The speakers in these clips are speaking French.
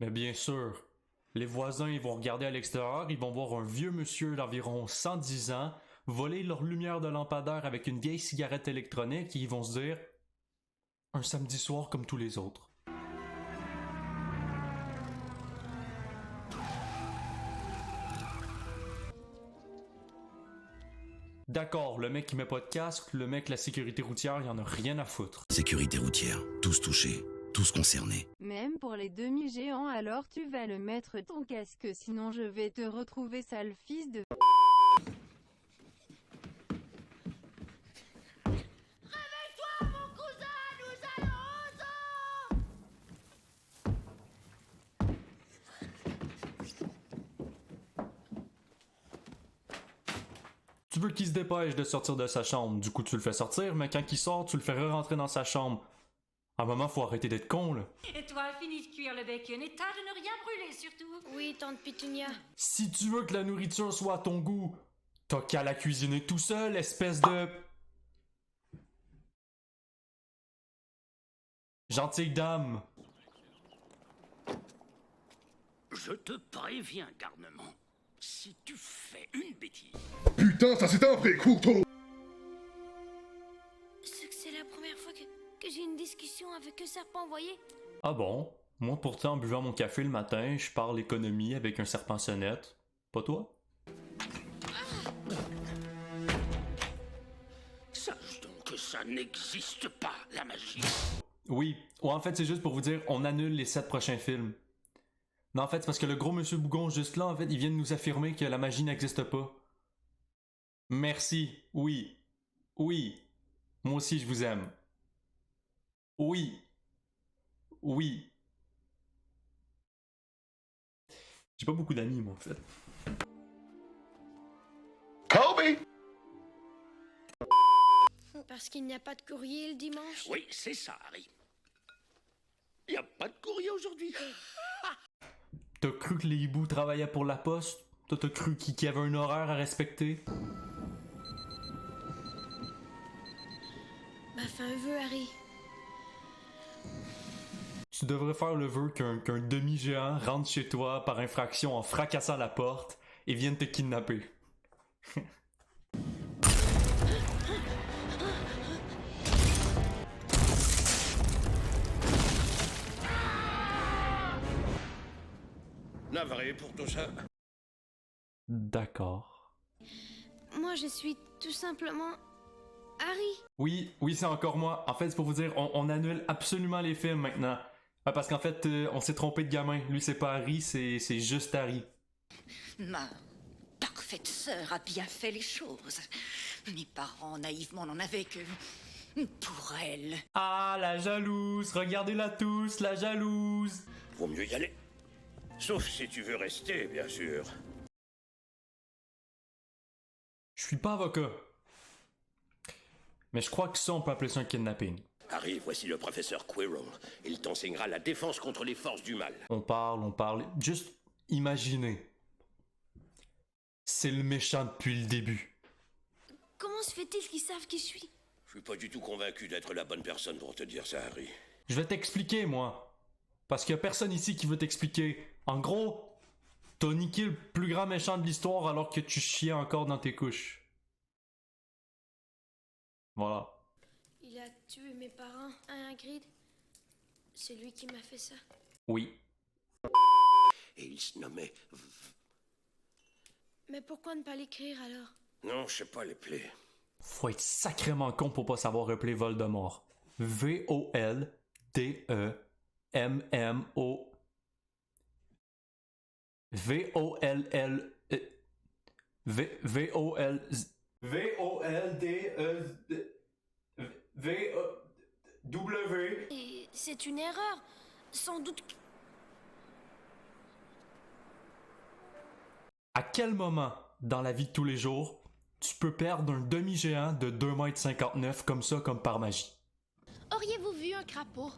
Mais bien sûr, les voisins ils vont regarder à l'extérieur, ils vont voir un vieux monsieur d'environ 110 ans voler leur lumière de lampadaire avec une vieille cigarette électronique et ils vont se dire un samedi soir comme tous les autres. D'accord, le mec qui met pas de casque, le mec la sécurité routière, il en a rien à foutre. Sécurité routière, tous touchés, tous concernés. Même pour les demi-géants, alors tu vas le mettre ton casque, sinon je vais te retrouver sale fils de... Tu veux qu'il se dépêche de sortir de sa chambre, du coup tu le fais sortir, mais quand il sort, tu le fais re-rentrer dans sa chambre. À un moment, faut arrêter d'être con, là. Et toi, finis de cuire le bacon et tâche de ne rien brûler surtout. Oui, tante Pétunia. Si tu veux que la nourriture soit à ton goût, t'as qu'à la cuisiner tout seul, espèce de... Gentille dame. Je te préviens, garnement. Si tu fais une bêtise... Putain, ça c'est un vrai couteau! C'est la première fois que j'ai une discussion avec un serpent, voyez? Ah bon? Moi pourtant, en buvant mon café le matin, je parle économie avec un serpent sonnette. Pas toi? Sache donc que ça n'existe pas, la magie. Oui. Ou en fait, c'est juste pour vous dire, on annule les 7 prochains films. Non, en fait, c'est parce que le gros monsieur Bougon, juste là, en fait, il vient de nous affirmer que la magie n'existe pas. Merci. Oui. Oui. Moi aussi, je vous aime. Oui. Oui. J'ai pas beaucoup d'amis, moi, en fait. Kobe! Parce qu'il n'y a pas de courrier le dimanche? Oui, c'est ça, Harry. Y a pas de courrier aujourd'hui. T'as cru que les hiboux travaillaient pour la poste? Toi, t'as cru qu'il y avait un horaire à respecter? Bah, fais un vœu, Harry. Tu devrais faire le vœu qu'un demi-géant rentre chez toi par infraction en fracassant la porte et vienne te kidnapper. Navré pour tout ça. D'accord. Moi, je suis tout simplement Harry. Oui, oui, c'est encore moi. En fait, c'est pour vous dire, on annule absolument les films maintenant. Ah, parce qu'en fait, on s'est trompé de gamin. Lui, c'est pas Harry, c'est juste Harry. Ma parfaite sœur a bien fait les choses. Mes parents naïvement n'en avaient que pour elle. Ah, la jalouse! Regardez-la tous, la jalouse! Vaut mieux y aller. Sauf si tu veux rester, bien sûr. Je suis pas avocat. Mais je crois que ça, on peut appeler ça un kidnapping. Harry, voici le professeur Quirrell. Il t'enseignera la défense contre les forces du mal. On parle. Juste imaginez. C'est le méchant depuis le début. Comment se fait-il qu'ils savent qui je suis? Je suis pas du tout convaincu d'être la bonne personne pour te dire ça, Harry. Je vais t'expliquer, moi. Parce qu'il y a personne ici qui veut t'expliquer. En gros, t'as niqué le plus grand méchant de l'histoire alors que tu chiais encore dans tes couches. Voilà. Il a tué mes parents, hein, Hagrid? C'est lui qui m'a fait ça. Oui. Et il se nommait... Mais pourquoi ne pas l'écrire alors? Non, je sais pas les plaies. Faut être sacrément con pour pas savoir appeler Voldemort. V-O-L-D-E-M-M-O... V-O-L-L... V-O-L... V-O-L-D-E... V-O-W... Et c'est une erreur. Sans doute que... À quel moment, dans la vie de tous les jours, tu peux perdre un demi-géant de 2,59 m comme ça, comme par magie? Auriez-vous vu un crapaud?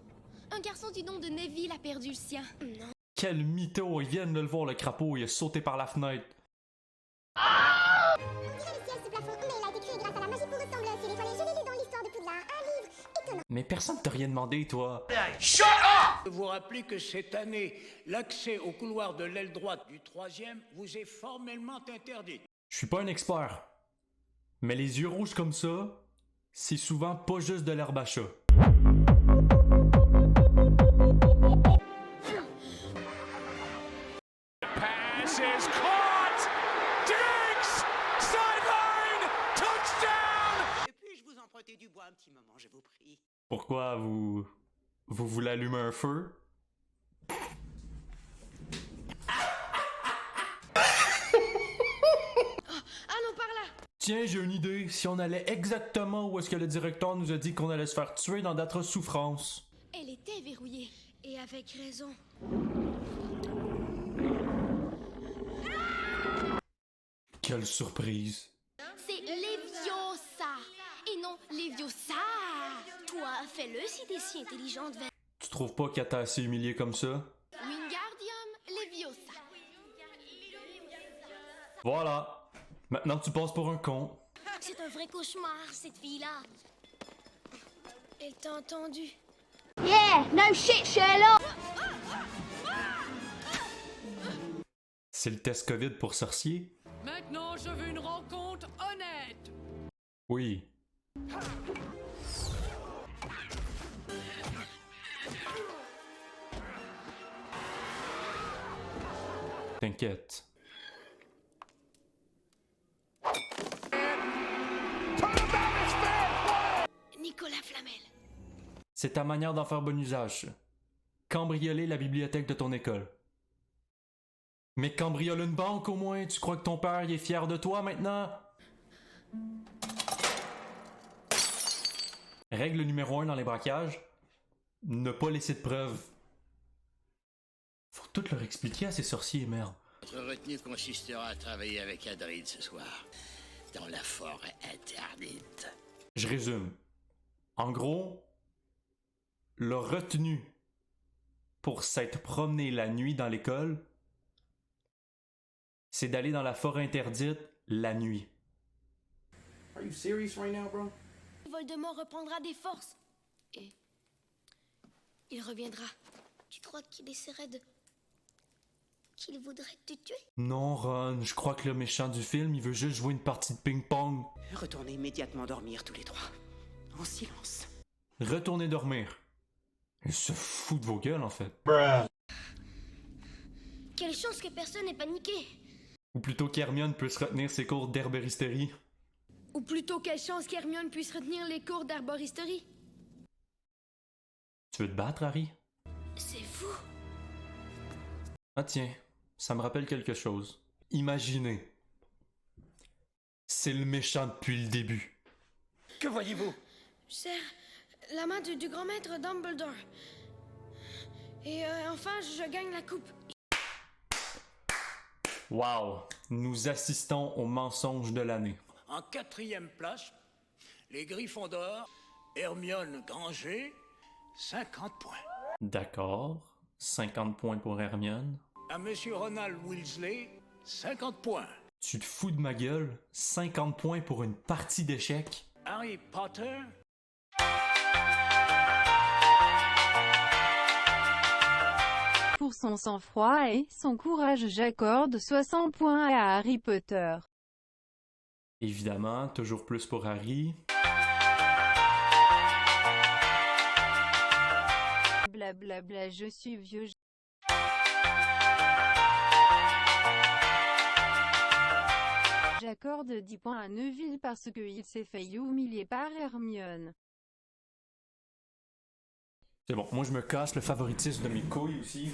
Un garçon du nom de Neville a perdu le sien. Non. Quel mytho! Ils viennent de le voir, le crapaud, il a sauté par la fenêtre. On dirait le ciel, ce plafond, mais il a été créé grâce à la magie pour ressembler à ces étoiles. Je l'ai lu dans l'histoire de Poudlard, un livre étonnant. Mais personne t'a rien demandé, toi. Vous rappelez que cette année, l'accès au couloir de l'aile droite du 3e vous est formellement interdit. Je suis pas un expert. Mais les yeux rouges comme ça, c'est souvent pas juste de l'herbe à chat. Puis-je vous emprunter du bois un petit moment, je vous prie? Pourquoi vous voulez allumer un feu? Allons par là. Tiens, j'ai une idée. Si on allait exactement où est-ce que le directeur nous a dit qu'on allait se faire tuer dans d'atroces souffrances. Elle était verrouillée. Et avec raison. Quelle surprise. C'est Leviosa. Et non Leviosa. Toi, fais-le si t'es si intelligente. Tu trouves pas qu'elle t'a assez humilié comme ça? Wingardium Leviosa. Voilà. Maintenant tu passes pour un con. C'est un vrai cauchemar, cette fille-là. Elle t'a entendu. Yeah, no shit, Sherlock! C'est le test COVID pour sorcier? Maintenant, je veux une rencontre honnête. Oui. T'inquiète. Nicolas Flamel. C'est ta manière d'en faire bon usage. Cambrioler la bibliothèque de ton école. Mais cambriole une banque au moins, tu crois que ton père il est fier de toi maintenant? Règle numéro 1 dans les braquages, ne pas laisser de preuves. Faut tout leur expliquer à ces sorciers, merde. Votre retenue consistera à travailler avec Adrid ce soir, dans la forêt interdite. Je résume. En gros, le retenu pour s'être promené la nuit dans l'école, c'est d'aller dans la forêt interdite la nuit. Are you serious right now, bro? Voldemort reprendra des forces. Et il reviendra. Tu crois qu'il essaierait de... qu'il voudrait te tuer? Non, Ron, je crois que le méchant du film, il veut juste jouer une partie de ping-pong. Retournez immédiatement dormir tous les trois. En silence. Retournez dormir. Il se fout de vos gueules, en fait. Quelle chance que personne n'ait paniqué. Ou plutôt qu'Hermione puisse retenir ses cours d'herboristerie. Ou plutôt quelle chance qu'Hermione puisse retenir les cours d'arboristerie. Tu veux te battre, Harry? C'est fou. Ah tiens, ça me rappelle quelque chose. Imaginez. C'est le méchant depuis le début. Que voyez-vous? Je serre la main du grand maître Dumbledore. Et enfin, je gagne la coupe. Wow! Nous assistons au mensonge de l'année. En 4e place, les Gryffondors, Hermione Granger, 50 points. D'accord. 50 points pour Hermione. À Monsieur Ronald Weasley, 50 points. Tu te fous de ma gueule? 50 points pour une partie d'échecs? Harry Potter, Pour son sang-froid et son courage, j'accorde 60 points à Harry Potter. Évidemment, toujours plus pour Harry. Blablabla, je suis vieux. J'accorde 10 points à Neville parce qu'il s'est fait humilier par Hermione. C'est bon, moi je me casse le favoritisme de mes couilles aussi.